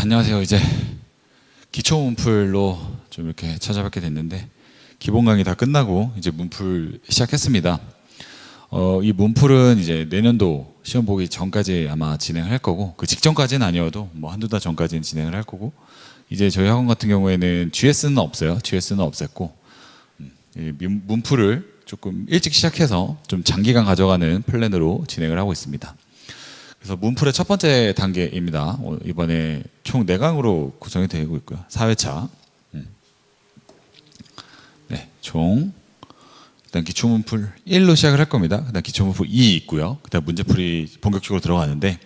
안녕하세요. 이제 기초 문풀로 좀 이렇게 찾아뵙게 됐는데 기본 강의 다 끝나고 이제 문풀 시작했습니다. 이 문풀은 이제 내년도 시험 보기 전까지 아마 진행할 거고 그 직전까지는 아니어도 뭐 한두 달 전까지는 진행을 할 거고 이제 저희 학원 같은 경우에는 GS는 없어요. GS는 없앴고 이 문풀을 조금 일찍 시작해서 좀 장기간 가져가는 플랜으로 진행을 하고 있습니다. 그래서 문풀의 첫 번째 단계입니다. 이번에 총 4강으로 구성이 되고 있고요. 4회차. 네, 총 일단 기초문풀 1로 시작을 할 겁니다. 그다음 기초문풀 2 있고요. 그다음 문제풀이 본격적으로 들어가는데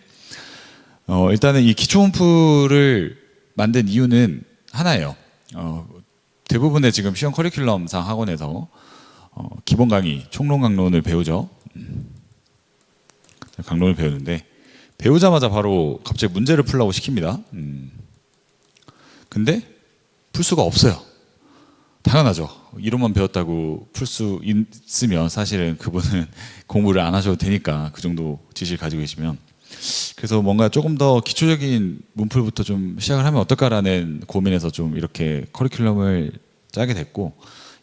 일단은 이 기초문풀을 만든 이유는 하나예요. 대부분의 지금 시험 커리큘럼상 학원에서 기본 강의, 총론 강론을 배우죠. 강론을 배우는데 배우자마자 바로 갑자기 문제를 풀라고 시킵니다. 근데 풀 수가 없어요. 당연하죠. 이론만 배웠다고 풀 수 있으면 사실은 그분은 공부를 안 하셔도 되니까 그 정도 지식을 가지고 계시면 그래서 뭔가 조금 더 기초적인 문풀부터 좀 시작을 하면 어떨까라는 고민에서 좀 이렇게 커리큘럼을 짜게 됐고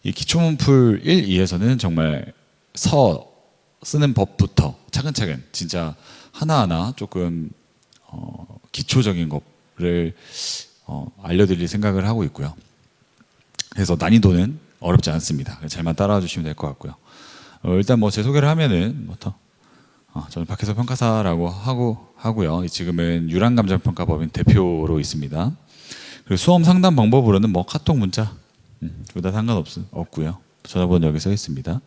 이 기초문풀 1, 2에서는 정말 쓰는 법부터 차근차근 진짜 하나하나 조금 기초적인 것을 알려드릴 생각을 하고 있고요. 그래서 난이도는 어렵지 않습니다. 잘만 따라와 주시면 될 것 같고요. 일단 뭐 제 소개를 하면은 저는 박혜서 평가사라고 하고요. 지금은 유랑감정평가법인 대표로 있습니다. 그리고 수험 상담 방법으로는 뭐 카톡 문자 둘 다 상관없고요. 전화번호 여기 써 있습니다.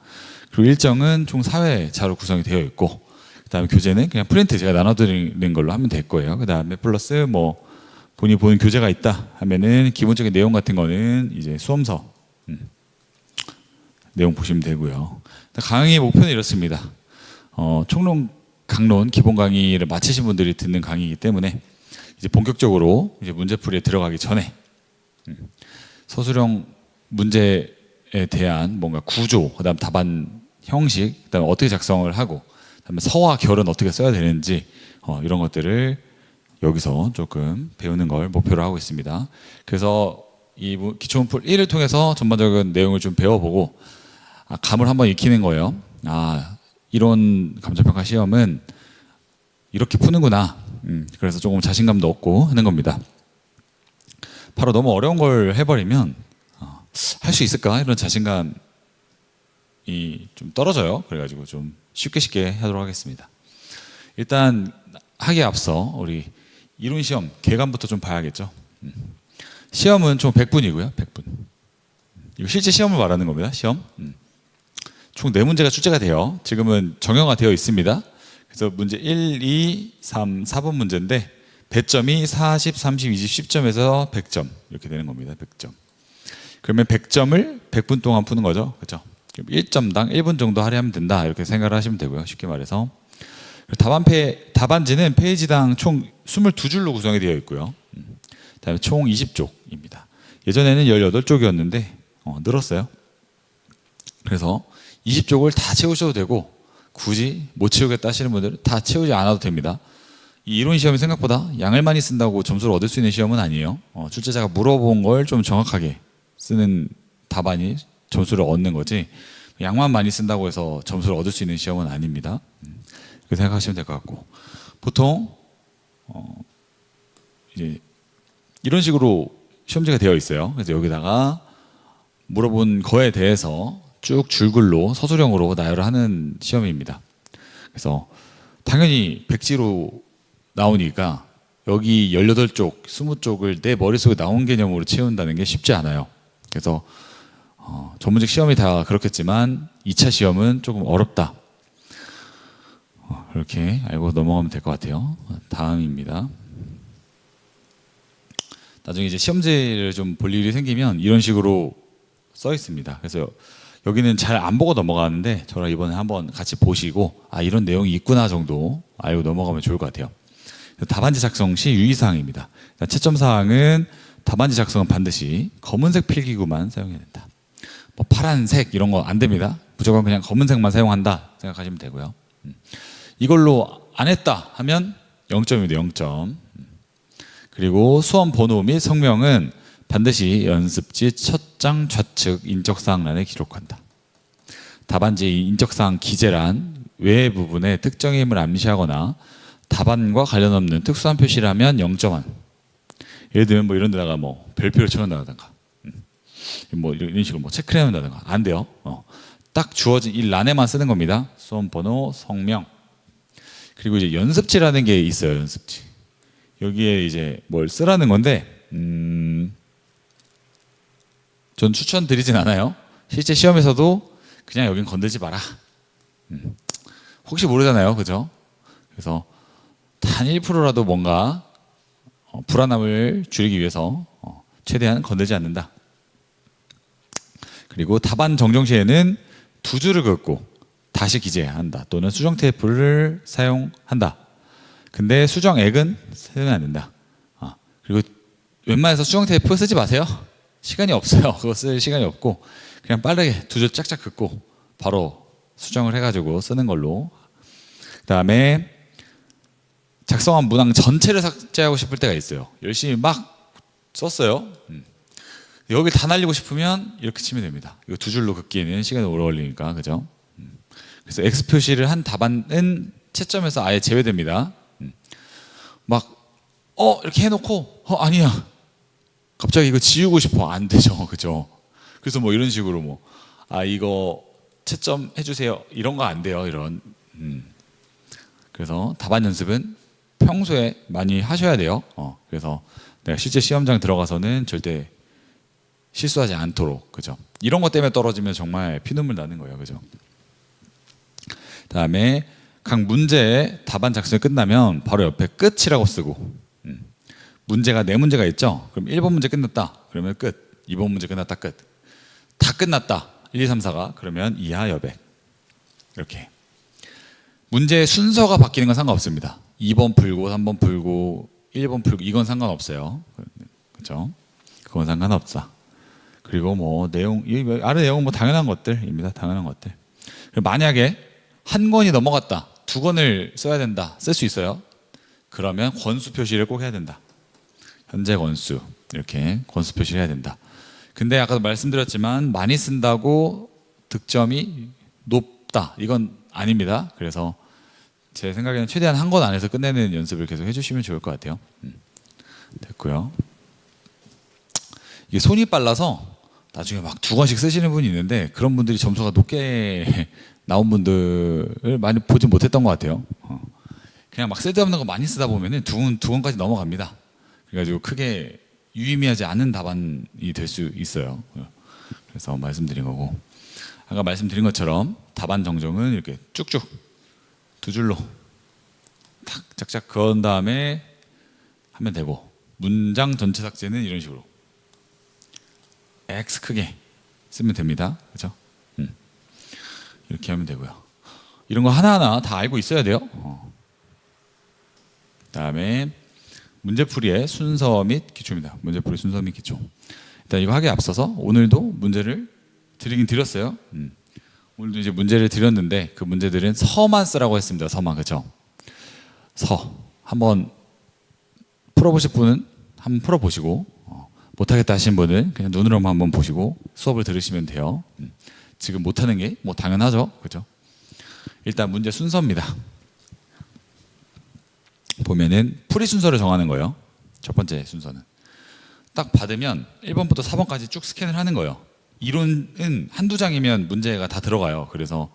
그리고 일정은 총 4회차로 구성이 되어 있고 그다음에 교재는 그냥 프린트 제가 나눠드리는 걸로 하면 될 거예요. 그다음에 플러스 뭐 본인이 보는 교재가 있다 하면은 기본적인 내용 같은 거는 이제 수험서 내용 보시면 되고요. 강의 목표는 이렇습니다. 총론 강론 기본 강의를 마치신 분들이 듣는 강의이기 때문에 이제 본격적으로 이제 문제풀이에 들어가기 전에 서술형 문제에 대한 뭔가 구조, 그다음 답안 형식, 그다음 어떻게 작성을 하고, 그다음에 서와 결은 어떻게 써야 되는지 이런 것들을 여기서 조금 배우는 걸 목표로 하고 있습니다. 그래서 이 기초문풀 1을 통해서 전반적인 내용을 좀 배워보고 감을 한번 익히는 거예요. 이론 감정평가 시험은 이렇게 푸는구나. 그래서 조금 자신감도 얻고 하는 겁니다. 바로 너무 어려운 걸 해버리면 할 수 있을까? 이런 자신감이 좀 떨어져요. 그래가지고 좀 쉽게 하도록 하겠습니다. 일단 하기에 앞서 우리 이론 시험 개감부터 좀 봐야겠죠. 시험은 총 100분이고요. 100분. 이거 실제 시험을 말하는 겁니다. 시험. 총 4문제가 출제가 돼요. 지금은 정형화 되어 있습니다. 그래서 문제 1, 2, 3, 4번 문제인데 배점이 40, 30, 20, 10점에서 100점 이렇게 되는 겁니다. 100점. 그러면 100점을 100분 동안 푸는 거죠. 그렇죠? 1점당 1분 정도 할애하면 된다. 이렇게 생각을 하시면 되고요. 쉽게 말해서. 답안지는 페이지당 총 22줄로 구성이 되어 있고요. 그다음에 총 20쪽입니다. 예전에는 18쪽이었는데 늘었어요. 그래서 20쪽을 다 채우셔도 되고 굳이 못 채우겠다 하시는 분들은 다 채우지 않아도 됩니다. 이 이론 시험이 생각보다 양을 많이 쓴다고 점수를 얻을 수 있는 시험은 아니에요. 출제자가 물어본 걸 좀 정확하게 쓰는 답안이 점수를 얻는 거지 양만 많이 쓴다고 해서 점수를 얻을 수 있는 시험은 아닙니다. 그렇게 생각하시면 될 것 같고 보통 이제 이런 식으로 시험지가 되어 있어요. 그래서 여기다가 물어본 거에 대해서 쭉 줄글로 서술형으로 나열을 하는 시험입니다. 그래서 당연히 백지로 나오니까 여기 18쪽, 20쪽을 내 머릿속에 나온 개념으로 채운다는 게 쉽지 않아요. 그래서 전문직 시험이 다 그렇겠지만 2차 시험은 조금 어렵다. 이렇게 알고 넘어가면 될 것 같아요. 다음입니다. 나중에 이제 시험지를 좀 볼 일이 생기면 이런 식으로 써 있습니다. 그래서 여기는 잘 안 보고 넘어가는데 저랑 이번에 한번 같이 보시고 이런 내용이 있구나 정도 알고 넘어가면 좋을 것 같아요. 답안지 작성 시 유의사항입니다. 채점사항은 답안지 작성은 반드시 검은색 필기구만 사용해야 된다. 뭐 파란색 이런 거 안 됩니다. 무조건 그냥 검은색만 사용한다 생각하시면 되고요. 이걸로 안 했다 하면 0점입니다. 0점. 그리고 수험 번호 및 성명은 반드시 연습지 첫 장 좌측 인적사항란에 기록한다. 답안지 인적사항 기재란 외 부분에 특정의 힘을 암시하거나 답안과 관련 없는 특수한 표시를 하면 0점. 예를 들면 뭐 이런 데다가 뭐 별표를 쳐놓는다든가 뭐 이런 식으로 뭐 체크를 해놓는다든가 안 돼요. 딱 주어진 이 란에만 쓰는 겁니다. 수험 번호, 성명. 그리고 이제 연습지라는 게 있어요. 연습지. 여기에 이제 뭘 쓰라는 건데 전 추천드리진 않아요. 실제 시험에서도 그냥 여긴 건들지 마라. 혹시 모르잖아요. 그죠? 그래서 단 1%라도 뭔가 불안함을 줄이기 위해서 최대한 건들지 않는다. 그리고 답안 정정 시에는 두 줄을 긋고 다시 기재한다. 또는 수정 테이프를 사용한다. 근데 수정액은 쓰면 안 된다. 그리고 웬만해서 수정 테이프 쓰지 마세요. 시간이 없어요. 그거 쓸 시간이 없고 그냥 빠르게 두 줄 짝짝 긋고 바로 수정을 해가지고 쓰는 걸로. 그 다음에 작성한 문항 전체를 삭제하고 싶을 때가 있어요. 열심히 막 썼어요. 여기 다 날리고 싶으면 이렇게 치면 됩니다. 이거 두 줄로 긋기에는 시간이 오래 걸리니까. 그죠? 그래서 X 표시를 한 답안은 채점에서 아예 제외됩니다. 막 이렇게 해놓고 아니야 갑자기 이거 지우고 싶어. 안 되죠. 그죠? 그래서 뭐 이런 식으로 뭐 이거 채점 해주세요 이런 거 안 돼요. 이런 그래서 답안 연습은 평소에 많이 하셔야 돼요. 그래서 내가 실제 시험장 들어가서는 절대 실수하지 않도록. 그죠? 이런 것 때문에 떨어지면 정말 피눈물 나는 거예요. 그죠? 다음에 각 문제의 답안 작성이 끝나면 바로 옆에 끝이라고 쓰고 문제가 4문제가 있죠? 그럼 1번 문제 끝났다. 그러면 끝. 2번 문제 끝났다. 끝. 다 끝났다. 1, 2, 3, 4가. 그러면 이하 여백. 이렇게. 문제의 순서가 바뀌는 건 상관없습니다. 2번 풀고 3번 풀고 1번 풀고 이건 상관없어요. 그렇죠? 그건 상관없어. 그리고 뭐 내용 아래 내용은 뭐 당연한 것들입니다. 당연한 것들. 만약에 한 권이 넘어갔다. 2권을 써야 된다. 쓸 수 있어요. 그러면 권수 표시를 꼭 해야 된다. 현재 권수 이렇게 권수 표시를 해야 된다. 근데 아까도 말씀드렸지만 많이 쓴다고 득점이 높다. 이건 아닙니다. 그래서 제 생각에는 최대한 한 권 안에서 끝내는 연습을 계속 해주시면 좋을 것 같아요. 됐고요. 이게 손이 빨라서 나중에 막 2권씩 쓰시는 분이 있는데 그런 분들이 점수가 높게 나온 분들을 많이 보지 못했던 것 같아요. 그냥 막 쓸데없는 거 많이 쓰다 보면은 두 권까지 넘어갑니다. 그래가지고 크게 유의미하지 않은 답안이 될 수 있어요. 그래서 말씀드린 거고 아까 말씀드린 것처럼 답안 정정은 이렇게 쭉쭉 2줄로 탁 짝짝 그은 다음에 하면 되고 문장 전체 삭제는 이런 식으로 X 크게 쓰면 됩니다. 그렇죠? 이렇게 하면 되고요. 이런 거 하나하나 다 알고 있어야 돼요. 그다음에 문제풀이의 순서 및 기초입니다. 문제풀이 순서 및 기초. 일단 이거 하기에 앞서서 오늘도 문제를 드리긴 드렸어요. 오늘도 이제 문제를 드렸는데 그 문제들은 서만 쓰라고 했습니다. 서만. 그렇죠? 서 한번 풀어보실 분은 한번 풀어보시고 못하겠다 하신 분은 그냥 눈으로만 한번 보시고 수업을 들으시면 돼요. 지금 못하는 게 뭐 당연하죠. 그렇죠? 일단 문제 순서입니다. 보면은 풀이 순서를 정하는 거예요. 첫 번째 순서는 딱 받으면 1번부터 4번까지 쭉 스캔을 하는 거예요. 이론은 한두 장이면 문제가 다 들어가요. 그래서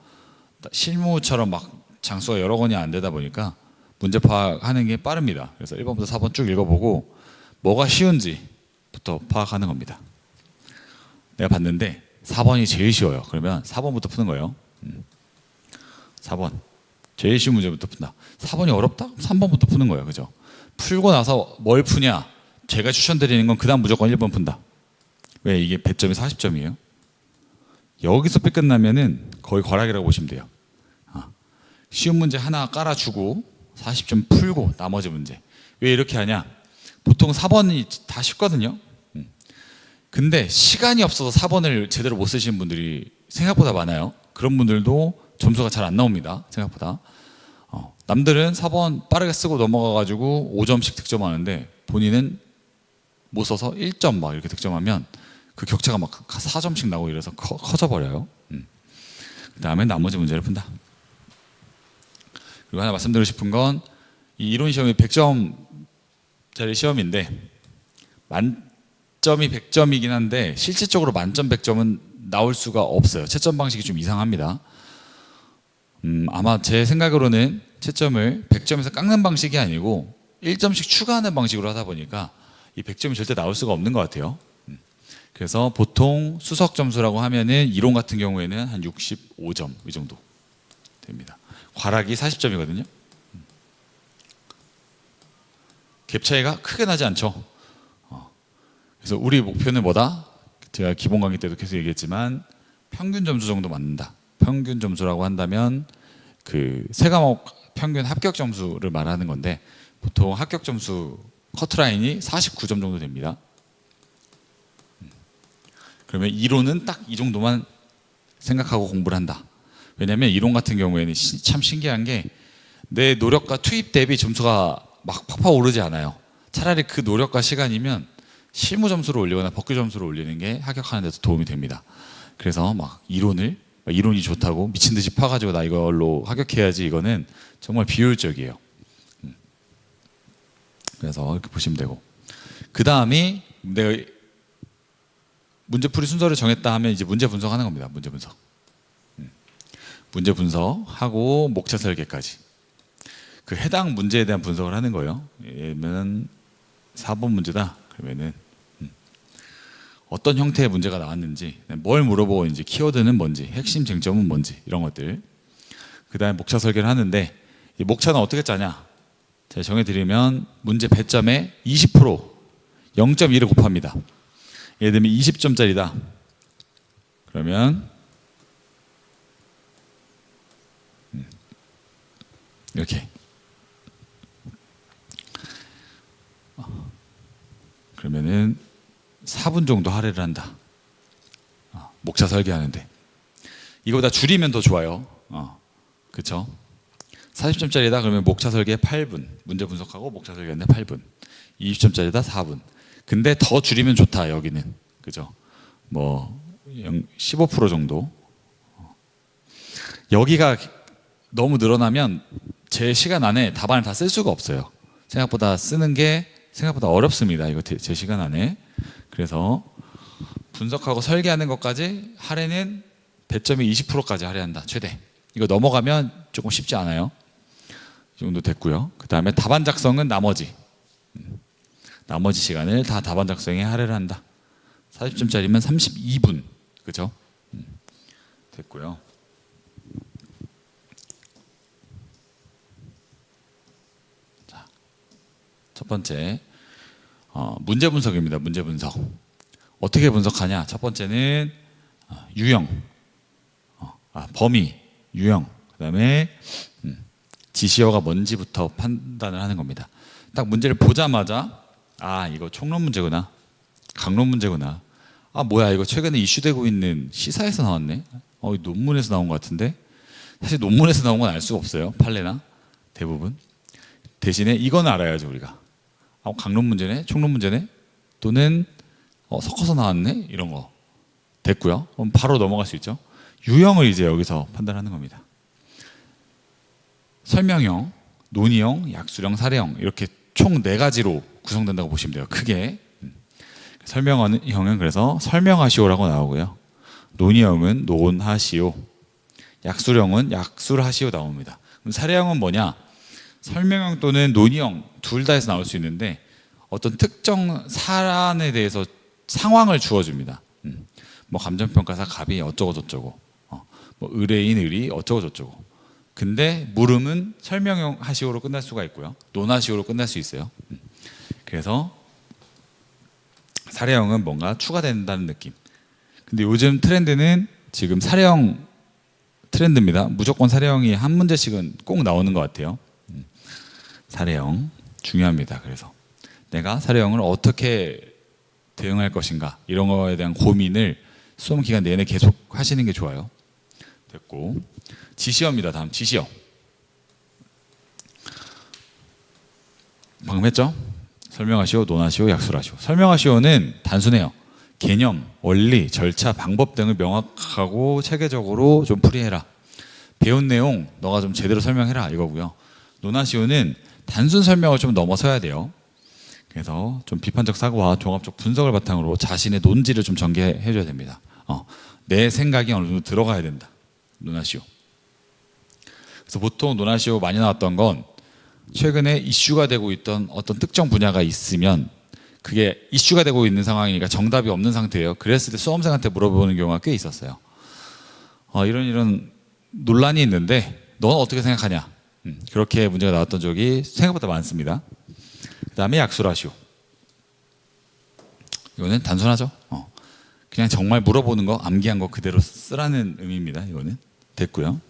실무처럼 막 장수가 여러 권이 안 되다 보니까 문제 파악하는 게 빠릅니다. 그래서 1번부터 4번 쭉 읽어보고 뭐가 쉬운지부터 파악하는 겁니다. 내가 봤는데 4번이 제일 쉬워요. 그러면 4번부터 푸는 거예요. 4번 제일 쉬운 문제부터 푼다. 4번이 어렵다? 3번부터 푸는 거예요. 그죠? 풀고 나서 뭘 푸냐? 제가 추천드리는 건 그 다음 무조건 1번 푼다. 왜? 이게 배점이 40점이에요. 여기서 삐끗나면은 거의 과락이라고 보시면 돼요. 쉬운 문제 하나 깔아주고 40점 풀고 나머지 문제. 왜 이렇게 하냐? 보통 4번이 다 쉽거든요. 근데 시간이 없어서 4번을 제대로 못 쓰시는 분들이 생각보다 많아요. 그런 분들도 점수가 잘 안 나옵니다. 생각보다. 남들은 4번 빠르게 쓰고 넘어가가지고 5점씩 득점하는데 본인은 못 써서 1점 막 이렇게 득점하면 그 격차가 막 4점씩 나고 이래서 커져 버려요. 그 다음에 나머지 문제를 푼다. 그리고 하나 말씀드리고 싶은 건 이 이론 시험이 100점짜리 시험인데 만점이 100점이긴 한데 실질적으로 만점 100점은 나올 수가 없어요. 채점 방식이 좀 이상합니다. 아마 제 생각으로는 채점을 100점에서 깎는 방식이 아니고 1점씩 추가하는 방식으로 하다 보니까 이 100점이 절대 나올 수가 없는 것 같아요. 그래서 보통 수석 점수라고 하면은 이론 같은 경우에는 한 65점 이 정도 됩니다. 과락이 40점이거든요. 갭 차이가 크게 나지 않죠. 그래서 우리 목표는 뭐다? 제가 기본 강의 때도 계속 얘기했지만 평균 점수 정도 맞는다. 평균 점수라고 한다면 그 세 과목 평균 합격 점수를 말하는 건데 보통 합격 점수 커트라인이 49점 정도 됩니다. 그러면 이론은 딱 이 정도만 생각하고 공부를 한다. 왜냐하면 이론 같은 경우에는 참 신기한 게 내 노력과 투입 대비 점수가 막 팍팍 오르지 않아요. 차라리 그 노력과 시간이면 실무 점수를 올리거나 법규 점수를 올리는 게 합격하는 데도 도움이 됩니다. 그래서 막 이론이 좋다고 미친 듯이 파가지고 나 이걸로 합격해야지, 이거는 정말 비효율적이에요. 그래서 이렇게 보시면 되고, 그 다음이 내가 문제풀이 순서를 정했다 하면 이제 문제 분석하는 겁니다. 문제 분석. 문제 분석하고 목차 설계까지. 그 해당 문제에 대한 분석을 하는 거예요. 예를 4번 문제다. 그러면은 어떤 형태의 문제가 나왔는지, 뭘 물어보고 이제 키워드는 뭔지, 핵심 쟁점은 뭔지, 이런 것들. 그 다음에 목차 설계를 하는데 이 목차는 어떻게 짜냐? 제가 정해드리면 문제 배점의 20% 0.2를 곱합니다. 예를 들면 20점짜리다. 그러면 이렇게. 그러면은 4분 정도 할애를 한다. 목차 설계하는데. 이거보다 줄이면 더 좋아요. 그렇죠? 40점짜리다 그러면 목차 설계 8분. 문제 분석하고 목차 설계하는데 8분. 20점짜리다 4분. 근데 더 줄이면 좋다, 여기는. 그죠? 뭐 15% 정도. 여기가 너무 늘어나면 제 시간 안에 답안을 다 쓸 수가 없어요. 생각보다 쓰는 게 생각보다 어렵습니다. 이거 제 시간 안에. 그래서 분석하고 설계하는 것까지 할애는 배점이 20%까지 할애한다. 최대. 이거 넘어가면 조금 쉽지 않아요. 이 정도 됐고요. 그 다음에 답안 작성은 나머지 시간을 다 답안 작성에 할애를 한다. 40점짜리면 32분. 그죠? 됐고요. 자, 첫 번째 문제 분석입니다. 문제 분석. 어떻게 분석하냐? 첫 번째는 유형, 범위, 유형, 그 다음에 지시어가 뭔지부터 판단을 하는 겁니다. 딱 문제를 보자마자 이거 총론 문제구나, 강론 문제구나, 뭐야 이거 최근에 이슈되고 있는 시사에서 나왔네, 논문에서 나온 것 같은데. 사실 논문에서 나온 건 알 수가 없어요. 판례나 대부분. 대신에 이건 알아야죠 우리가. 강론 문제네, 총론 문제네, 또는 섞어서 나왔네, 이런 거 됐고요. 그럼 바로 넘어갈 수 있죠. 유형을 이제 여기서 판단하는 겁니다. 설명형, 논의형, 약수형, 사례형, 이렇게 총 4가지로 구성된다고 보시면 돼요. 크게. 설명형은 그래서 설명하시오라고 나오고요. 논의형은 논하시오, 약수형은 약술하시오 나옵니다. 그럼 사례형은 뭐냐? 설명형 또는 논의형 둘 다 해서 나올 수 있는데 어떤 특정 사안에 대해서 상황을 주어줍니다. 뭐 감정평가사 갑이 어쩌고 저쩌고, 뭐 의뢰인 의리 어쩌고 저쩌고. 근데 물음은 설명형 하시오로 끝날 수가 있고요, 논하시오로 끝날 수 있어요. 그래서 사례형은 뭔가 추가된다는 느낌. 근데 요즘 트렌드는 지금 사례형 트렌드입니다. 무조건 사례형이 한 문제씩은 꼭 나오는 것 같아요. 사례형 중요합니다. 그래서 내가 사례형을 어떻게 대응할 것인가, 이런 거에 대한 고민을 수험 기간 내내 계속 하시는 게 좋아요. 됐고, 지시어입니다. 다음 지시어. 방금 했죠? 설명하시오, 논하시오, 약술하시오. 설명하시오는 단순해요. 개념, 원리, 절차, 방법 등을 명확하고 체계적으로 좀 풀이해라. 배운 내용 너가 좀 제대로 설명해라 이거고요. 논하시오는 단순 설명을 좀 넘어서야 돼요. 그래서 좀 비판적 사고와 종합적 분석을 바탕으로 자신의 논지를 좀 전개해 줘야 됩니다. 내 생각이 어느 정도 들어가야 된다. 논하시오. 그래서 보통 논하시오 많이 나왔던 건 최근에 이슈가 되고 있던 어떤 특정 분야가 있으면 그게 이슈가 되고 있는 상황이니까 정답이 없는 상태예요. 그랬을 때 수험생한테 물어보는 경우가 꽤 있었어요. 이런 논란이 있는데 넌 어떻게 생각하냐? 그렇게 문제가 나왔던 적이 생각보다 많습니다. 그 다음에 약술하시오. 이거는 단순하죠. 그냥 정말 물어보는 거, 암기한 거 그대로 쓰라는 의미입니다. 이거는 됐고요.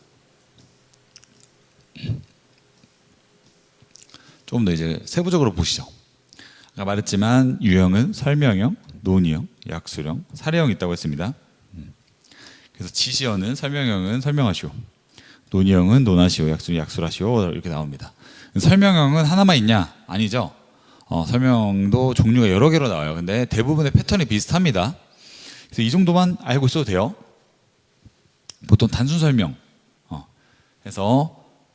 조금 더 이제 세부적으로 보시죠. 아까 말했지만 유형은 설명형, 논의형, 약술형, 사례형 있다고 했습니다. 그래서 지시어는 설명형은 설명하시오, 논의형은 논하시오, 약술하시오 이렇게 나옵니다. 설명형은 하나만 있냐? 아니죠. 설명도 종류가 여러 개로 나와요. 근데 대부분의 패턴이 비슷합니다. 그래서 이 정도만 알고 있어도 돼요. 보통 단순 설명 해서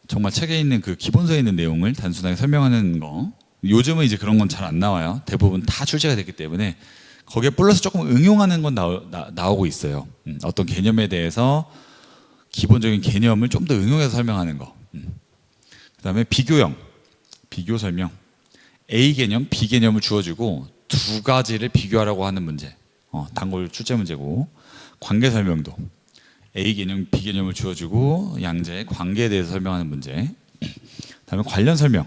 정말 책에 있는 그 기본서에 있는 내용을 단순하게 설명하는 거. 요즘은 이제 그런 건 잘 안 나와요. 대부분 다 출제가 됐기 때문에 거기에 플러스 조금 응용하는 건 나오고 있어요. 어떤 개념에 대해서 기본적인 개념을 좀 더 응용해서 설명하는 거. 그다음에 비교형, 비교 설명. A 개념, B 개념을 주어주고 두 가지를 비교하라고 하는 문제. 단골 출제 문제고. 관계 설명도 A 개념, B 개념을 주어주고 양자의 관계에 대해서 설명하는 문제. 그다음에 관련 설명.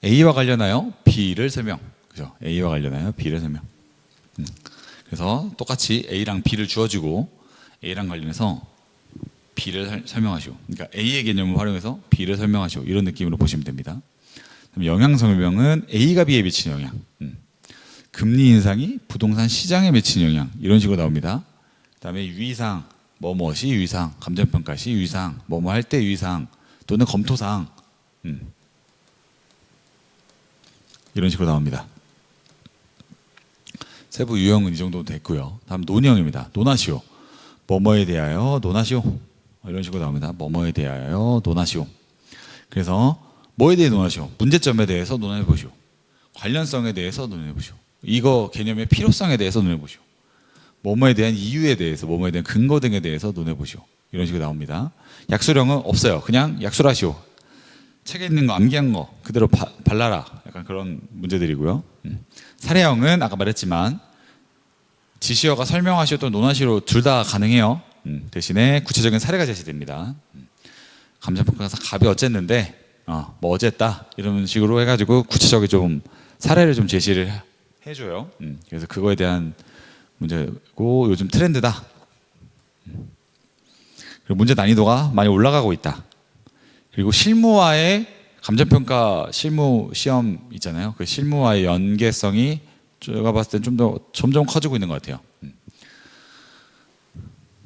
A와 관련하여 B를 설명. 그죠? A와 관련하여 B를 설명. 그래서 똑같이 A랑 B를 주어주고 A랑 관련해서 B를 설명하시오. 그러니까 A의 개념을 활용해서 B를 설명하시오. 이런 느낌으로 보시면 됩니다. 영향 설명은 A가 B에 미치는 영향. 금리 인상이 부동산 시장에 미치는 영향. 이런 식으로 나옵니다. 그다음에 유의사항, 뭐뭐시 유의사항, 감정평가 시 유의사항, 뭐뭐 할 때 유의사항 또는 검토사항. 이런 식으로 나옵니다. 세부 유형은 이 정도 됐고요. 다음 논의형입니다. 논하시오. 뭐뭐에 대하여 논하시오. 이런 식으로 나옵니다. 뭐뭐에 대하여 논하시오. 그래서 뭐에 대해 논하시오? 문제점에 대해서 논해 보시오. 관련성에 대해서 논해 보시오. 이거 개념의 필요성에 대해서 논해 보시오. 뭐뭐에 대한 이유에 대해서, 뭐뭐에 대한 근거 등에 대해서 논해 보시오. 이런 식으로 나옵니다. 약술형은 없어요. 그냥 약술하시오. 책에 있는 거, 암기한 거 그대로 발라라. 약간 그런 문제들이고요. 사례형은 아까 말했지만 지시어가 설명하시오 또는 논하시오 둘 다 가능해요. 대신에 구체적인 사례가 제시됩니다. 감정평가에서 갑이 어쨌는데 뭐 어쨌다 이런 식으로 해가지고 구체적인 좀 사례를 좀 제시를 해줘요. 그래서 그거에 대한 문제고 요즘 트렌드다. 그리고 문제 난이도가 많이 올라가고 있다. 그리고 실무와의 감정평가 실무 시험 있잖아요. 그 실무와의 연계성이 제가 봤을 땐 좀 더 점점 커지고 있는 것 같아요.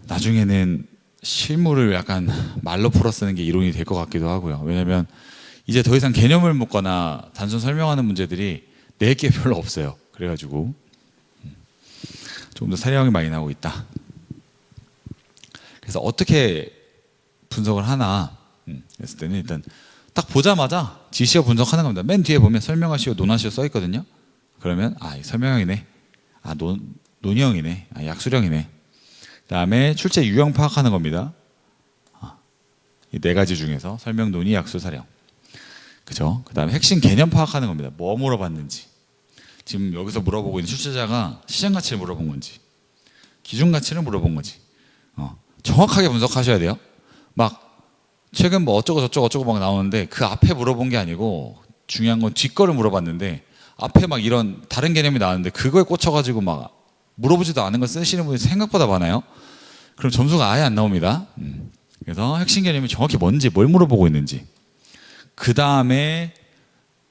나중에는 실무를 약간 말로 풀어 쓰는 게 이론이 될 것 같기도 하고요. 왜냐하면 이제 더 이상 개념을 묻거나 단순 설명하는 문제들이 낼 게 별로 없어요. 그래가지고 좀 더 사례형이 많이 나오고 있다. 그래서 어떻게 분석을 하나 했을 때는 일단 딱 보자마자 지시어 분석하는 겁니다. 맨 뒤에 보면 설명하시오, 논하시오 써 있거든요. 그러면 설명형이네, 논의형이네, 약술형이네. 그다음에 출제 유형 파악하는 겁니다. 이 네 가지 중에서 설명, 논의, 약술, 사례형. 그죠? 그다음에 핵심 개념 파악하는 겁니다. 뭐 물어봤는지. 지금 여기서 물어보고 있는 출제자가 시장 가치를 물어본 건지, 기준 가치를 물어본 건지. 정확하게 분석하셔야 돼요. 막 최근 뭐 어쩌고 저쩌고 어쩌고 막 나오는데 그 앞에 물어본 게 아니고 중요한 건 뒷거를 물어봤는데 앞에 막 이런 다른 개념이 나왔는데 그거에 꽂혀가지고 막 물어보지도 않은 걸 쓰시는 분이 생각보다 많아요. 그럼 점수가 아예 안 나옵니다. 그래서 핵심 개념이 정확히 뭔지, 뭘 물어보고 있는지. 그 다음에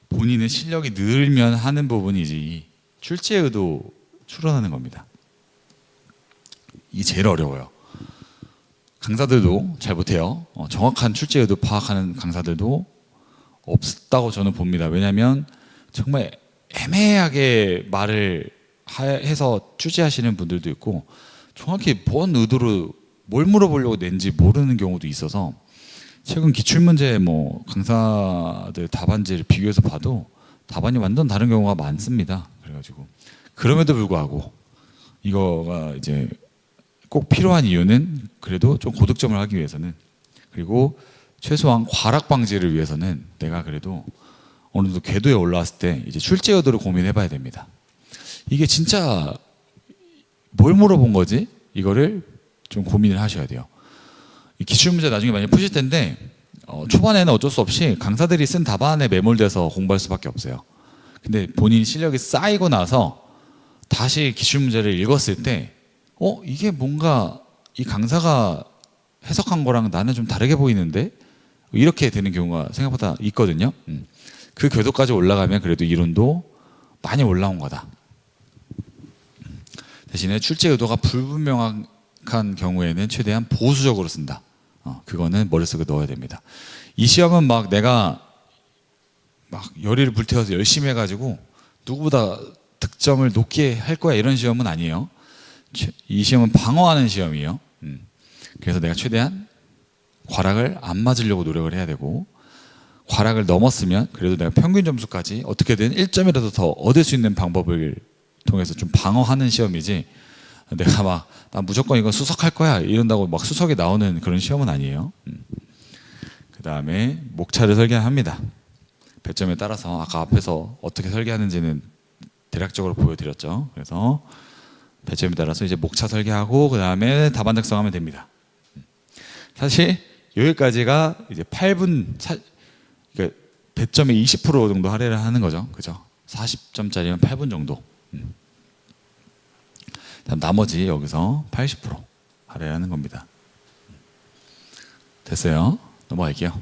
본인의 실력이 늘면 하는 부분이지 출제 의도 추론하는 겁니다. 이게 제일 어려워요. 강사들도 잘 못해요. 정확한 출제 의도 파악하는 강사들도 없다고 저는 봅니다. 왜냐하면 정말 애매하게 말을 해서 취재하시는 분들도 있고 정확히 뭔 의도로 뭘 물어보려고 낸지 모르는 경우도 있어서 최근 기출문제 뭐 강사들 답안지를 비교해서 봐도 답안이 완전 다른 경우가 많습니다. 그래가지고 그럼에도 불구하고 이거가 이제 꼭 필요한 이유는 그래도 좀 고득점을 하기 위해서는, 그리고 최소한 과락 방지를 위해서는 내가 그래도 어느 정도 궤도에 올라왔을 때 이제 출제 의도를 고민해봐야 됩니다. 이게 진짜 뭘 물어본 거지? 이거를 좀 고민을 하셔야 돼요. 이 기출문제 나중에 많이 푸실 텐데 초반에는 어쩔 수 없이 강사들이 쓴 답안에 매몰돼서 공부할 수밖에 없어요. 근데 본인 실력이 쌓이고 나서 다시 기출문제를 읽었을 때 이게 뭔가 이 강사가 해석한 거랑 나는 좀 다르게 보이는데, 이렇게 되는 경우가 생각보다 있거든요. 그 궤도까지 올라가면 그래도 이론도 많이 올라온 거다. 대신에 출제 의도가 불분명한 경우에는 최대한 보수적으로 쓴다. 그거는 머릿속에 넣어야 됩니다. 이 시험은 막 내가 막 열의를 불태워서 열심히 해가지고 누구보다 득점을 높게 할 거야 이런 시험은 아니에요. 이 시험은 방어하는 시험이에요. 그래서 내가 최대한 과락을 안 맞으려고 노력을 해야 되고, 과락을 넘었으면 그래도 내가 평균 점수까지 어떻게든 1점이라도 더 얻을 수 있는 방법을 통해서 좀 방어하는 시험이지, 내가 막 나 무조건 이거 수석할 거야 이런다고 막 수석이 나오는 그런 시험은 아니에요. 그 다음에 목차를 설계합니다. 배점에 따라서 아까 앞에서 어떻게 설계하는지는 대략적으로 보여드렸죠. 그래서 배점에 따라서 이제 목차 설계하고 그 다음에 답안 작성하면 됩니다. 사실 여기까지가 이제 8분 그러니까 배점의 20% 정도 할애를 하는 거죠. 그죠? 40점짜리면 8분 정도. 다음 나머지 여기서 80% 할애하는 겁니다. 됐어요? 넘어갈게요.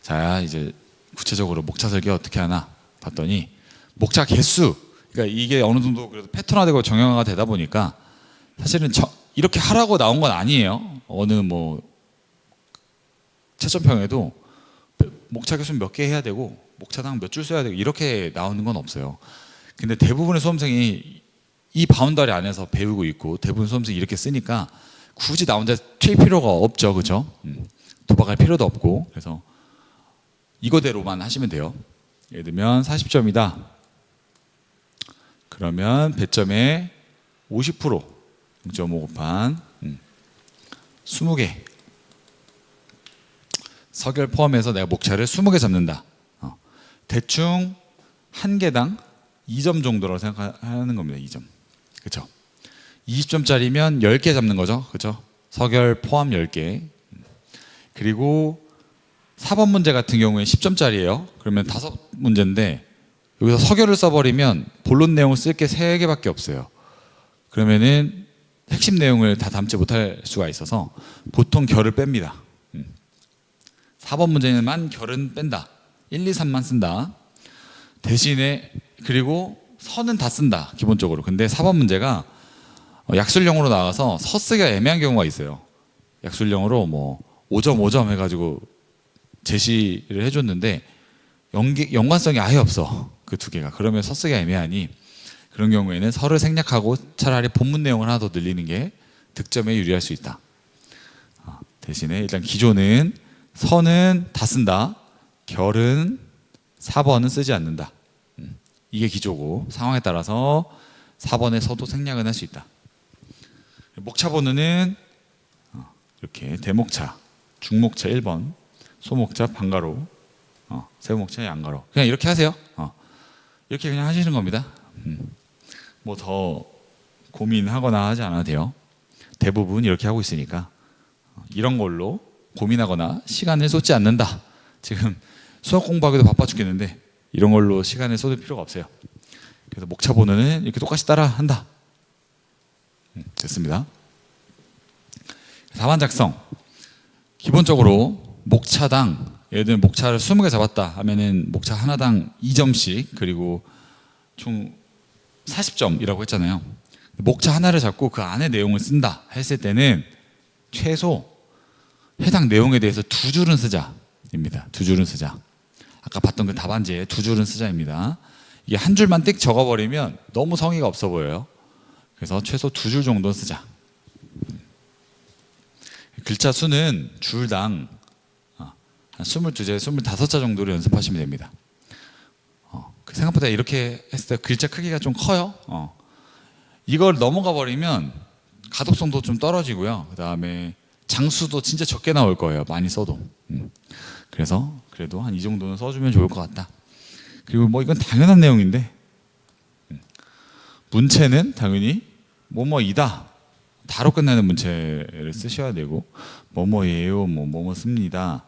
자, 이제 구체적으로 목차 설계 어떻게 하나 봤더니, 목차 개수, 그러니까 이게 어느 정도 그래도 패턴화되고 정형화가 되다 보니까 사실은 이렇게 하라고 나온 건 아니에요. 어느 뭐 채점평에도 목차 개수는 몇 개 해야 되고 목차당 몇 줄 써야 되고 이렇게 나오는 건 없어요. 근데 대부분의 수험생이 이 바운더리 안에서 배우고 있고 대부분 수험생이 이렇게 쓰니까 굳이 나 혼자 튈 필요가 없죠. 그죠? 도박할 필요도 없고. 그래서 이거대로만 하시면 돼요. 예를 들면 40점이다. 그러면 배점의 50% 0.5 곱한 20개 서결 포함해서 내가 목차를 20개 잡는다. 대충 한 개당 2점 정도라고 생각하는 겁니다. 2점. 그렇죠? 20점짜리면 10개 잡는 거죠. 그렇죠? 서결 포함 10개. 그리고 4번 문제 같은 경우에 10점짜리예요. 그러면 5문제인데 여기서 서결을 써버리면 본론 내용을 쓸 게 3개밖에 없어요. 그러면은 핵심 내용을 다 담지 못할 수가 있어서 보통 결을 뺍니다. 4번 문제만 결은 뺀다. 1, 2, 3만 쓴다. 대신에 그리고 서는 다 쓴다. 기본적으로. 근데 4번 문제가 약술형으로 나와서 서 쓰기가 애매한 경우가 있어요. 약술형으로 뭐 5점 5점 해가지고 제시를 해줬는데 연관성이 아예 없어. 그 두 개가. 그러면 서 쓰기가 애매하니 그런 경우에는 서를 생략하고 차라리 본문 내용을 하나 더 늘리는 게 득점에 유리할 수 있다. 대신에 일단 기조는 서는 다 쓴다. 결은 4번은 쓰지 않는다. 이게 기조고 상황에 따라서 4번의 서도 생략은 할 수 있다. 목차 번호는 이렇게 대목차, 중목차 1번, 소목차 반가로, 세목차 양가로. 그냥 이렇게 하세요. 이렇게 그냥 하시는 겁니다. 뭐 더 고민하거나 하지 않아도 돼요. 대부분 이렇게 하고 있으니까 이런 걸로 고민하거나 시간을 쏟지 않는다. 지금 수학 공부하기도 바빠 죽겠는데 이런 걸로 시간을 쏟을 필요가 없어요. 그래서 목차 번호는 이렇게 똑같이 따라 한다. 됐습니다. 답안 작성. 기본적으로 목차당, 예를 들면 목차를 20개 잡았다 하면은 목차 하나당 2점씩, 그리고 총 40점이라고 했잖아요. 목차 하나를 잡고 그 안에 내용을 쓴다 했을 때는 최소 해당 내용에 대해서 2줄은 쓰자. 입니다. 두 줄은 쓰자. 아까 봤던 그 답안지에 두 줄은 쓰자입니다. 이게 한 줄만 띡 적어버리면 너무 성의가 없어 보여요. 그래서 최소 두 줄 정도는 쓰자. 글자 수는 줄당 한 22자, 25자 정도로 연습하시면 됩니다. 생각보다 이렇게 했을 때 글자 크기가 좀 커요. 이걸 넘어가 버리면 가독성도 좀 떨어지고요. 그 다음에 장수도 진짜 적게 나올 거예요. 많이 써도. 그래서 그래도 한 이 정도는 써주면 좋을 것 같다. 그리고 뭐 이건 당연한 내용인데 문체는 당연히 뭐뭐이다. 다로 끝나는 문체를 쓰셔야 되고 뭐뭐예요, 뭐뭐 씁니다,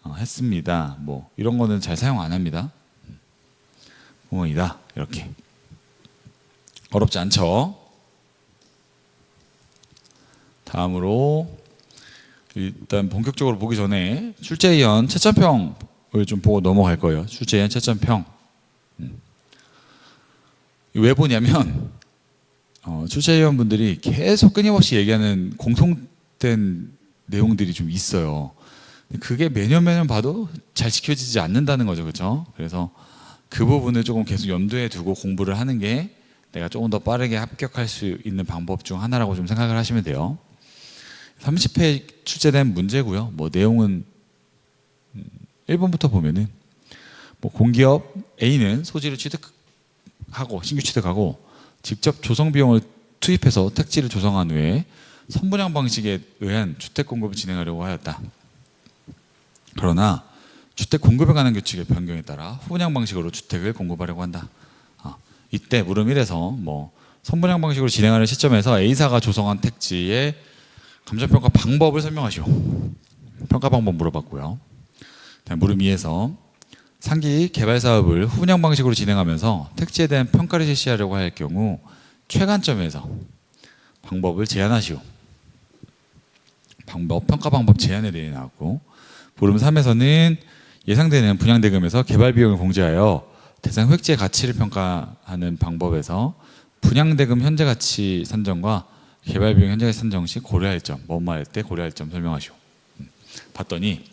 했습니다, 뭐 이런 거는 잘 사용 안 합니다. 뭐뭐이다 이렇게 어렵지 않죠. 다음으로 일단 본격적으로 보기 전에 출제위원 채점평을 좀 보고 넘어갈 거예요. 출제위원 채점평. 왜 보냐면 출제위원분들이 계속 끊임없이 얘기하는 공통된 내용들이 좀 있어요. 그게 매년 봐도 잘 지켜지지 않는다는 거죠, 그렇죠? 그래서 그 부분을 조금 계속 염두에 두고 공부를 하는 게 내가 조금 더 빠르게 합격할 수 있는 방법 중 하나라고 좀 생각을 하시면 돼요. 30회 출제된 문제고요. 뭐 내용은 1번부터 보면은 뭐 공기업 A는 소지를 취득하고 신규 취득하고 직접 조성 비용을 투입해서 택지를 조성한 후에 선분양 방식에 의한 주택 공급을 진행하려고 하였다. 그러나 주택 공급에 관한 규칙의 변경에 따라 후분양 방식으로 주택을 공급하려고 한다. 이때 물음 1에서 뭐 선분양 방식으로 진행하는 시점에서 A사가 조성한 택지의 감정평가 방법을 설명하시오. 평가 방법 물어봤고요. 물음 2에서 상기 개발 사업을 후분양 방식으로 진행하면서 택지에 대한 평가를 실시하려고 할 경우 최관점에서 방법을 제안하시오. 평가 방법 제안에 대해 나왔고, 물음 3에서는 예상되는 분양대금에서 개발 비용을 공제하여 대상 획지의 가치를 평가하는 방법에서 분양대금 현재 가치 산정과 개발 비용 현재 가치 산정 시 고려할 점, 뭐뭐 할 때 고려할 점 설명하시오. 봤더니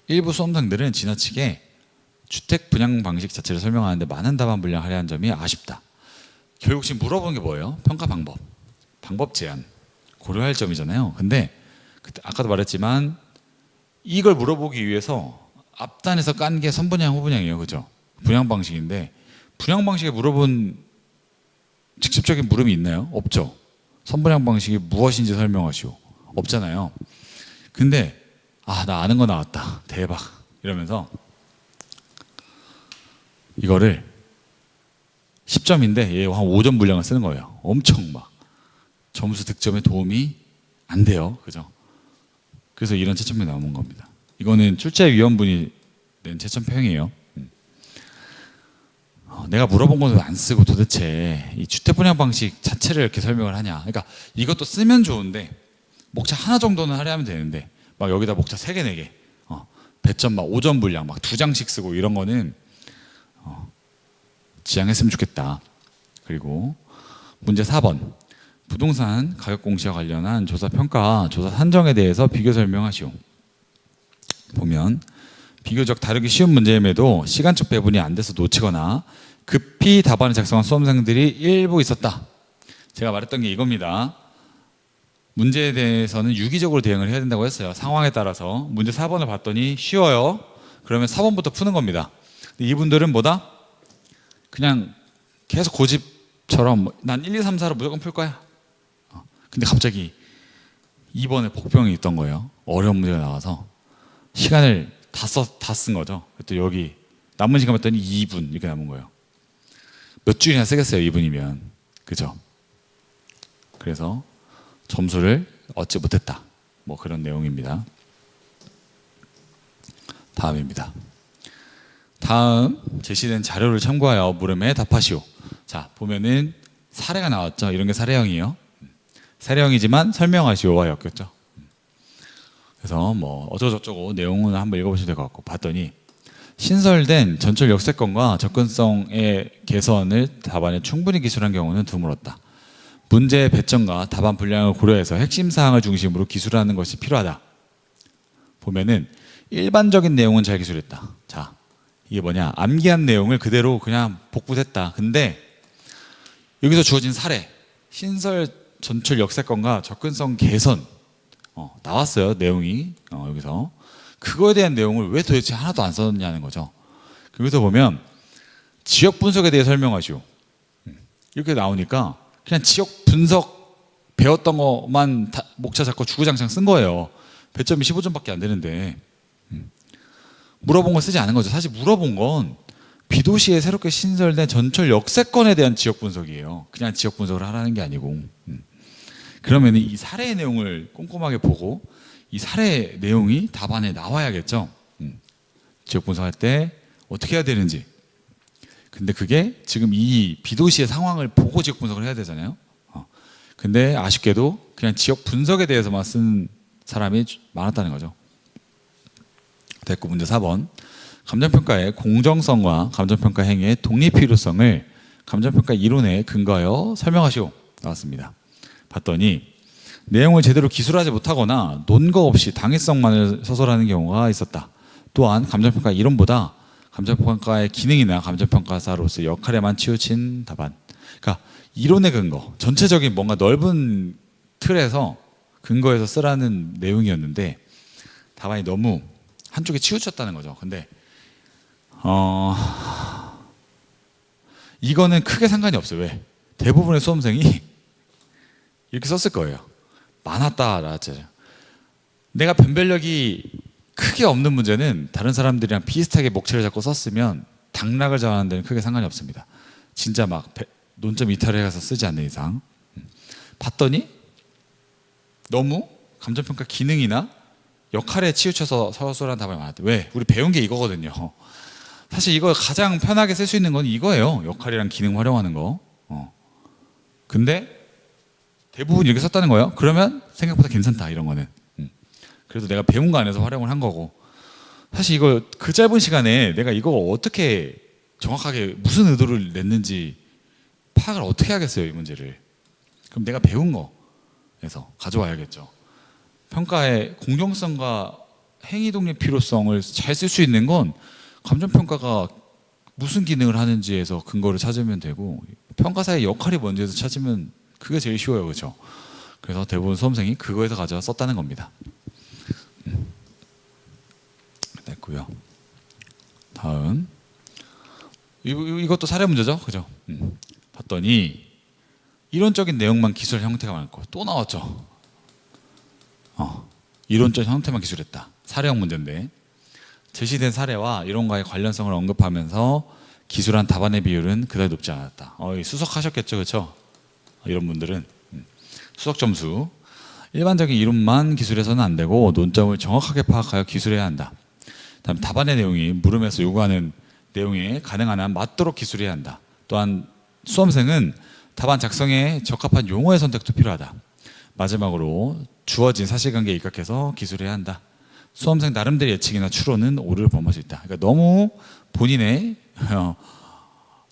일부 수험생들은 지나치게 주택 분양 방식 자체를 설명하는데 많은 답안 분량하려 한 점이 아쉽다. 결국 지금 물어보는 게 뭐예요? 평가 방법, 방법 제안, 고려할 점이잖아요. 근데 아까도 말했지만 이걸 물어보기 위해서 앞단에서 깐 게 선분양, 후분양이에요, 그죠? 분양 방식인데 분양 방식에 물어본 직접적인 물음이 있나요? 없죠. 선분양 방식이 무엇인지 설명하시오. 없잖아요. 근데 나 아는 거 나왔다. 대박. 이러면서 이거를 10점인데 얘 한 5점 분량을 쓰는 거예요. 엄청 막 점수 득점에 도움이 안 돼요. 그죠? 그래서 이런 채점이 나오는 겁니다. 이거는 출제위원분이 낸 채점평이에요. 내가 물어본 것도 안 쓰고 도대체 이 주택 분양 방식 자체를 이렇게 설명을 하냐. 그러니까 이것도 쓰면 좋은데 목차 하나 정도는 하려 하면 되는데 막 여기다 목차 3개, 4개 배점 막 5점 분량 막 2장씩 쓰고 이런 거는 지양했으면 좋겠다. 그리고 문제 4번 부동산 가격 공시와 관련한 조사 평가, 조사 산정에 대해서 비교 설명하시오. 보면 비교적 다루기 쉬운 문제임에도 시간적 배분이 안 돼서 놓치거나 급히 답안을 작성한 수험생들이 일부 있었다. 제가 말했던 게 이겁니다. 문제에 대해서는 유기적으로 대응을 해야 된다고 했어요. 상황에 따라서. 문제 4번을 봤더니 쉬워요. 그러면 4번부터 푸는 겁니다. 근데 이분들은 뭐다? 그냥 계속 고집처럼 난 1, 2, 3, 4로 무조건 풀 거야. 근데 갑자기 2번에 복병이 있던 거예요. 어려운 문제가 나와서 시간을 다 쓴 거죠. 또 여기 남은 시간 봤더니 2분 이렇게 남은 거예요. 몇 줄이나 쓰겠어요, 2분이면. 그죠? 그래서 점수를 얻지 못했다. 뭐 그런 내용입니다. 다음입니다. 다음 제시된 자료를 참고하여 물음에 답하시오. 자, 보면은 사례가 나왔죠. 이런 게 사례형이에요. 사례형이지만 설명하시오와 엮였죠. 그래서 뭐 어쩌고저쩌고 내용은 한번 읽어보시면 될 것 같고, 봤더니 신설된 전철 역세권과 접근성의 개선을 답안에 충분히 기술한 경우는 드물었다. 문제의 배점과 답안 분량을 고려해서 핵심 사항을 중심으로 기술하는 것이 필요하다. 보면은 일반적인 내용은 잘 기술했다. 자, 이게 뭐냐? 암기한 내용을 그대로 그냥 복붙했다. 근데 여기서 주어진 사례, 신설 전철 역세권과 접근성 개선 나왔어요. 내용이 여기서 그거에 대한 내용을 왜 도대체 하나도 안 썼냐는 거죠. 여기서 보면 지역 분석에 대해 설명하시오. 이렇게 나오니까 그냥 지역 분석 배웠던 것만 목차 잡고 주구장창 쓴 거예요. 배점이 15점밖에 안 되는데 물어본 거 쓰지 않은 거죠. 사실 물어본 건 비도시에 새롭게 신설된 전철 역세권에 대한 지역 분석이에요. 그냥 지역 분석을 하라는 게 아니고. 그러면 이 사례의 내용을 꼼꼼하게 보고 이 사례 내용이 답안에 나와야겠죠. 지역 분석할 때 어떻게 해야 되는지. 근데 그게 지금 이 비도시의 상황을 보고 지역 분석을 해야 되잖아요. 근데 아쉽게도 그냥 지역 분석에 대해서만 쓴 사람이 많았다는 거죠. 됐고, 문제 4번. 감정평가의 공정성과 감정평가 행위의 독립 필요성을 감정평가 이론에 근거하여 설명하시오. 나왔습니다. 봤더니 내용을 제대로 기술하지 못하거나 논거 없이 당위성만을 서술하는 경우가 있었다. 또한 감정평가 이론보다 감정평가의 기능이나 감정평가사로서 역할에만 치우친 답안. 그러니까 이론의 근거, 전체적인 뭔가 넓은 틀에서 근거해서 쓰라는 내용이었는데 답안이 너무 한쪽에 치우쳤다는 거죠. 근데 이거는 크게 상관이 없어요. 왜? 대부분의 수험생이 이렇게 썼을 거예요. 많았다 나왔잖아요. 내가 변별력이 크게 없는 문제는 다른 사람들이랑 비슷하게 목차를 잡고 썼으면 당락을 정하는 데는 크게 상관이 없습니다. 진짜 막 논점 이탈을 해서 쓰지 않는 이상. 봤더니 너무 감정평가 기능이나 역할에 치우쳐서 서술한 답안이 많았대. 왜? 우리 배운 게 이거거든요. 사실 이거 가장 편하게 쓸 수 있는 건 이거예요. 역할이랑 기능 활용하는 거. 근데 대부분 이렇게 썼다는 거예요. 그러면 생각보다 괜찮다, 이런 거는. 그래도 내가 배운 거 안에서 활용을 한 거고. 사실 이거 그 짧은 시간에 내가 이거 어떻게 정확하게 무슨 의도를 냈는지 파악을 어떻게 하겠어요, 이 문제를. 그럼 내가 배운 거에서 가져와야겠죠. 평가의 공정성과 행위 독립 필요성을 잘 쓸 수 있는 건 감정평가가 무슨 기능을 하는지에서 근거를 찾으면 되고, 평가사의 역할이 뭔지에서 찾으면 그게 제일 쉬워요. 그렇죠? 그래서 대부분 수험생이 그거에서 가져와 썼다는 겁니다. 됐고요. 다음 이것도 사례 문제죠. 그죠? 봤더니 이론적인 내용만 기술 형태가 많고 또 나왔죠. 이론적 형태만 기술했다. 사례형 문제인데 제시된 사례와 이론과의 관련성을 언급하면서 기술한 답안의 비율은 그다지 높지 않았다. 수석하셨겠죠. 그렇죠? 이런 분들은 수석 점수. 일반적인 이론만 기술해서는 안 되고 논점을 정확하게 파악하여 기술해야 한다. 다음 답안의 내용이 물음에서 요구하는 내용에 가능한 한 맞도록 기술해야 한다. 또한 수험생은 답안 작성에 적합한 용어의 선택도 필요하다. 마지막으로 주어진 사실관계에 입각해서 기술해야 한다. 수험생 나름대로 예측이나 추론은 오류를 범할 수 있다. 그러니까 너무 본인의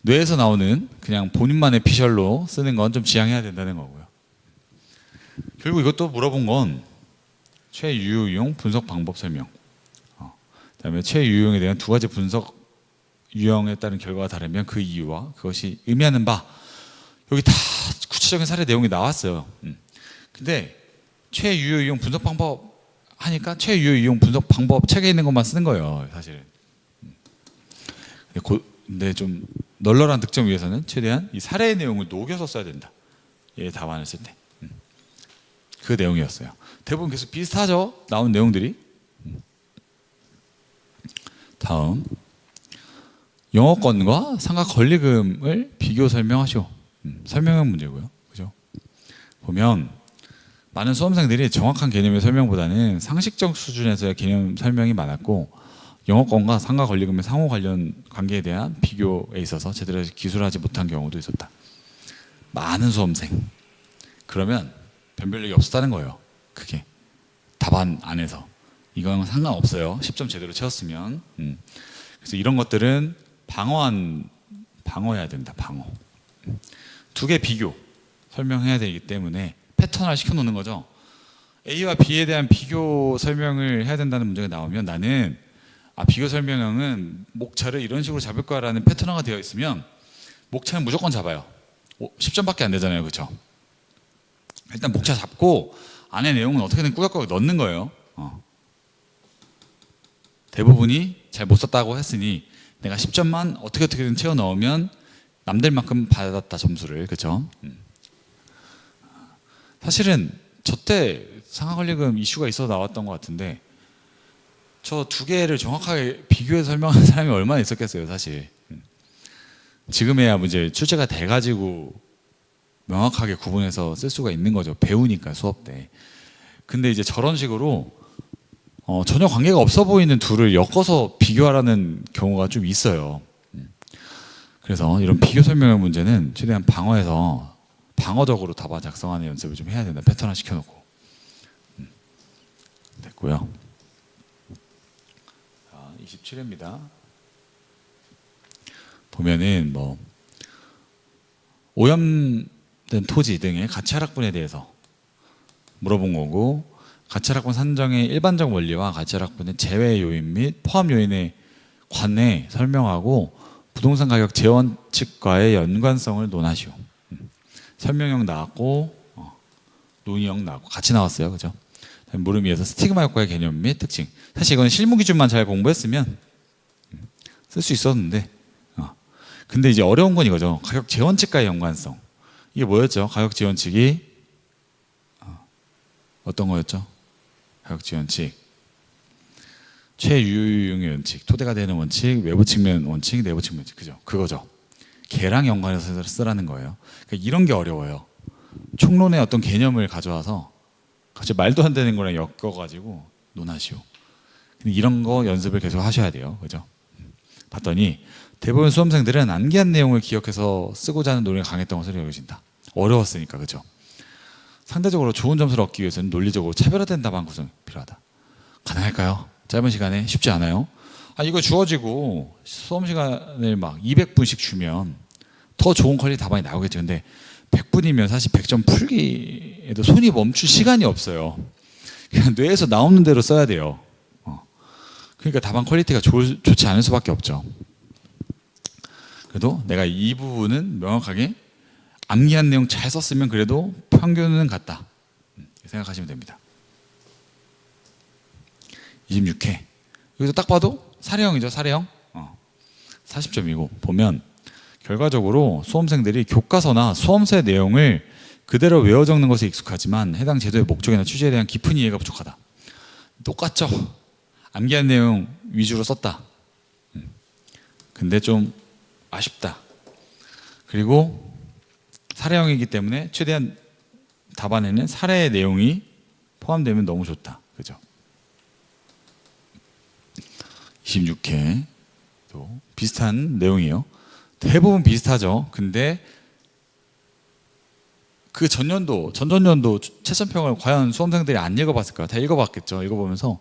뇌에서 나오는 그냥 본인만의 피셜로 쓰는 건 좀 지양해야 된다는 거고요. 결국 이것도 물어본 건 최유용 분석 방법 설명. 그다음에 최유용에 대한 두 가지 분석 유형에 따른 결과가 다르면 그 이유와 그것이 의미하는 바. 여기 다 구체적인 사례 내용이 나왔어요. 근데 최유용 분석 방법 하니까 최유용 분석 방법 책에 있는 것만 쓰는 거예요, 사실. 근데 좀 널널한 득점 위해서는 최대한 이 사례의 내용을 녹여서 써야 된다. 얘 답안을 쓸 때. 그 내용이었어요. 대부분 계속 비슷하죠? 나온 내용들이. 다음 영어권과 상가 권리금을 비교 설명하시오. 설명형 문제고요. 그죠? 보면 많은 수험생들이 정확한 개념의 설명보다는 상식적 수준에서의 개념 설명이 많았고 영어권과 상가 권리금의 상호 관련 관계에 대한 비교에 있어서 제대로 기술하지 못한 경우도 있었다. 많은 수험생. 그러면 변별력이 없었다는 거예요. 그게 답안 안에서. 이건 상관없어요. 10점 제대로 채웠으면. 그래서 이런 것들은 방어해야 된다. 방어. 두 개 비교 설명해야 되기 때문에 패턴화를 시켜놓는 거죠. A와 B에 대한 비교 설명을 해야 된다는 문제가 나오면 나는 비교 설명형은 목차를 이런 식으로 잡을 거라는 패턴화가 되어 있으면 목차는 무조건 잡아요. 10점밖에 안 되잖아요, 그렇죠? 일단 목차 잡고 안에 내용은 어떻게든 꾸역꾸역 넣는 거예요. 대부분이 잘 못 썼다고 했으니 내가 10점만 어떻게든 채워 넣으면 남들만큼 받았다 점수를, 그렇죠? 사실은 저 때 상하관리금 이슈가 있어 나왔던 것 같은데 저 두 개를 정확하게 비교해서 설명하는 사람이 얼마나 있었겠어요, 사실. 지금에야 이제 출제가 돼가지고 명확하게 구분해서 쓸 수가 있는 거죠. 배우니까 수업 때. 근데 이제 저런 식으로 전혀 관계가 없어 보이는 둘을 엮어서 비교하라는 경우가 좀 있어요. 그래서 이런 비교 설명의 문제는 최대한 방어적으로 답안 작성하는 연습을 좀 해야 된다. 패턴화 시켜놓고. 됐고요. 27회입니다. 보면은 뭐 오염된 토지 등의 가치하락분에 대해서 물어본 거고, 가치하락분 산정의 일반적 원리와 가치하락분의 제외 요인 및 포함 요인에 관해 설명하고 부동산 가격 재원칙과의 연관성을 논하시오. 설명형 나왔고 논의형 나왔고 같이 나왔어요, 그죠? 물음 위에서 스티그마 효과의 개념 및 특징. 사실 이건 실무 기준만 잘 공부했으면 쓸 수 있었는데, 근데 이제 어려운 건 이거죠. 가격 재원칙과의 연관성. 이게 뭐였죠? 가격 재원칙이 어떤 거였죠? 가격 재원칙. 최유용의 원칙, 토대가 되는 원칙, 외부 측면 원칙, 내부 측면 원칙, 그죠? 그거죠. 걔랑 연관해서 쓰라는 거예요. 그러니까 이런 게 어려워요. 총론의 어떤 개념을 가져와서 갑자기 말도 안 되는 거랑 엮어가지고 논하시오. 근데 이런 거 연습을 계속 하셔야 돼요, 그죠? 봤더니 대부분 수험생들은 암기한 내용을 기억해서 쓰고자 하는 노력이 강했던 것으로 여겨진다. 어려웠으니까, 그죠? 상대적으로 좋은 점수를 얻기 위해서는 논리적으로 차별화된 답안 구성이 필요하다. 가능할까요? 짧은 시간에 쉽지 않아요. 이거 주어지고 수험 시간을 막 200분씩 주면 더 좋은 퀄리티 답안이 나오겠죠. 근데 100분이면 사실 100점 풀기에도 손이 멈출 시간이 없어요. 그냥 뇌에서 나오는 대로 써야 돼요. 그러니까 답안 퀄리티가 좋지 않을 수밖에 없죠. 그래도 내가 이 부분은 명확하게 암기한 내용 잘 썼으면 그래도 평균은 같다, 생각하시면 됩니다. 26회. 여기서 딱 봐도 사례형이죠, 사례형. 40점이고 보면 결과적으로 수험생들이 교과서나 수험서의 내용을 그대로 외워 적는 것에 익숙하지만 해당 제도의 목적이나 취지에 대한 깊은 이해가 부족하다. 똑같죠? 암기한 내용 위주로 썼다. 근데 좀 아쉽다. 그리고 사례형이기 때문에 최대한 답안에는 사례의 내용이 포함되면 너무 좋다, 그죠? 26회 또 비슷한 내용이에요. 대부분 비슷하죠. 근데 그 전전년도 채점평을 과연 수험생들이 안 읽어봤을까요? 다 읽어봤겠죠. 읽어보면서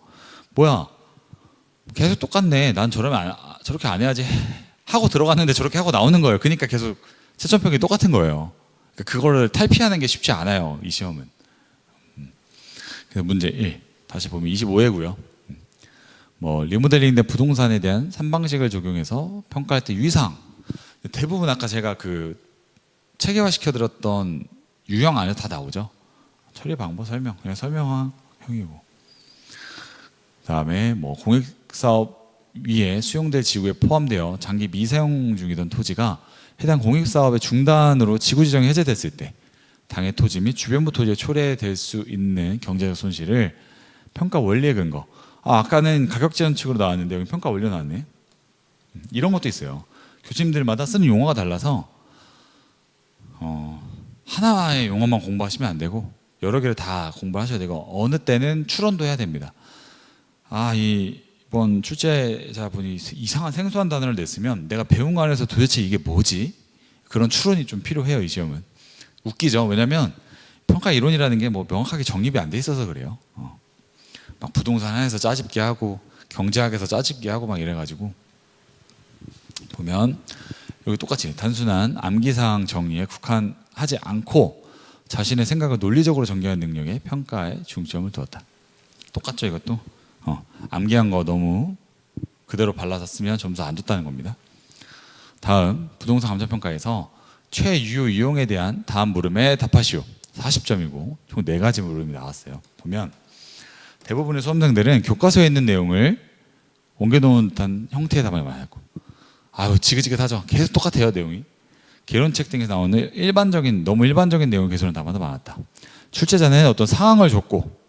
뭐야, 계속 똑같네. 난 저렇게 안 해야지 하고 들어갔는데 저렇게 하고 나오는 거예요. 그러니까 계속 채점평이 똑같은 거예요. 그러니까 그거를 탈피하는 게 쉽지 않아요, 이 시험은. 그래서 문제 1 다시 보면 25회고요. 리모델링된 부동산에 대한 3방식을 적용해서 평가할 때 유의사항. 대부분 아까 제가 그 체계화 시켜드렸던 유형 안에 다 나오죠. 처리 방법 설명, 그냥 설명형이고. 그다음에 공익사업 위에 수용될 지구에 포함되어 장기 미사용 중이던 토지가 해당 공익사업의 중단으로 지구 지정이 해제됐을 때 당해 토지 및 주변부 토지에 초래될 수 있는 경제적 손실을 평가 원리에 근거. 아까는 가격 재원칙으로 나왔는데 여기 평가 원리 나왔네. 이런 것도 있어요. 교수님들마다 쓰는 용어가 달라서 하나의 용어만 공부하시면 안 되고 여러 개를 다 공부하셔야 되고 어느 때는 추론도 해야 됩니다. 이번 출제자분이 이상한 생소한 단어를 냈으면 내가 배운 거 안에서 도대체 이게 뭐지? 그런 추론이 좀 필요해요, 이 시험은. 웃기죠. 왜냐하면 평가 이론이라는 게 명확하게 정립이 안 돼 있어서 그래요. 막 부동산 안에서 짜집기 하고 경제학에서 짜집기 하고 막 이래가지고 보면 여기 똑같이 단순한 암기사항 정리에 국한하지 않고 자신의 생각을 논리적으로 전개하는 능력에 평가에 중점을 두었다. 똑같죠 이것도. 암기한 거 너무 그대로 발라서 쓰면 점수 안 줬다는 겁니다. 다음 부동산 감정평가에서 최유효 이용에 대한 다음 물음에 답하시오. 40점이고 총 4가지 물음이 나왔어요. 보면 대부분의 수험생들은 교과서에 있는 내용을 옮겨놓은 듯한 형태의 답을 많이 하고, 아유 지긋지긋하죠. 계속 똑같아요 내용이. 개론책 등에서 나오는 너무 일반적인 내용을 개설하는 답안도 많았다. 출제자는 어떤 상황을 줬고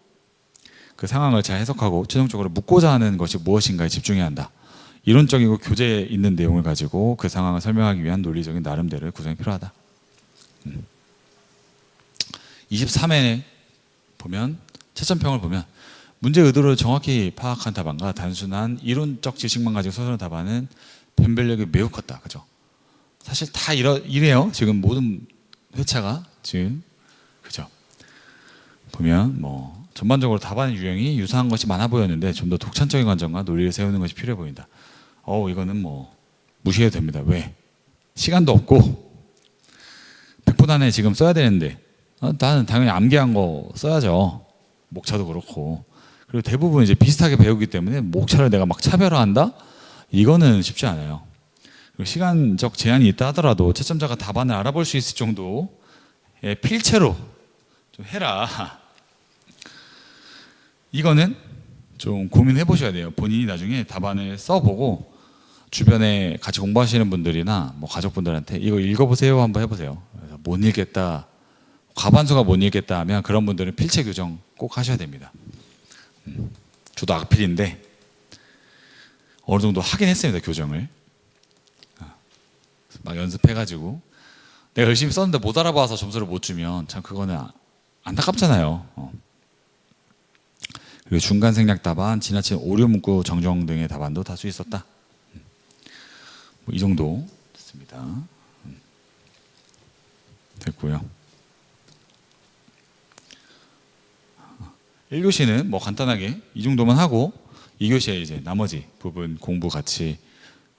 그 상황을 잘 해석하고 최종적으로 묻고자 하는 것이 무엇인가에 집중해야 한다. 이론적이고 교재에 있는 내용을 가지고 그 상황을 설명하기 위한 논리적인 나름대로의 구성이 필요하다. 23회 보면 채점평을 보면 문제 의도를 정확히 파악한 답안과 단순한 이론적 지식만 가지고 서술한 답안은 변별력이 매우 컸다. 그죠? 사실 다 이래요. 지금 모든 회차가 지금 그죠? 보면 뭐 전반적으로 답안의 유형이 유사한 것이 많아 보였는데 좀 더 독창적인 관점과 논리를 세우는 것이 필요해 보인다. 이거는 뭐 무시해도 됩니다. 왜? 시간도 없고 100분 안에 지금 써야 되는데 나는 당연히 암기한 거 써야죠. 목차도 그렇고. 그리고 대부분 이제 비슷하게 배우기 때문에 목차를 내가 막 차별화한다? 이거는 쉽지 않아요. 그리고 시간적 제한이 있다 하더라도 채점자가 답안을 알아볼 수 있을 정도의 필체로 좀 해라. 이거는 좀 고민해 보셔야 돼요. 본인이 나중에 답안을 써보고 주변에 같이 공부하시는 분들이나 뭐 가족분들한테 이거 읽어보세요 한번 해보세요. 그래서 못 읽겠다, 과반수가 못 읽겠다 하면 그런 분들은 필체 교정 꼭 하셔야 됩니다. 저도 악필인데 어느 정도 하긴 했습니다. 교정을 막 연습해가지고 내가 열심히 썼는데 못 알아봐서 점수를 못 주면 참 그거는 안타깝잖아요. 그리고 중간 생략 답안, 지나친 오류 문구 정정 등의 답안도 다수 있었다. 이 정도 됐습니다. 됐고요. 1교시는 뭐 간단하게 이 정도만 하고 2교시에 이제 나머지 부분 공부 같이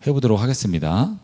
해보도록 하겠습니다.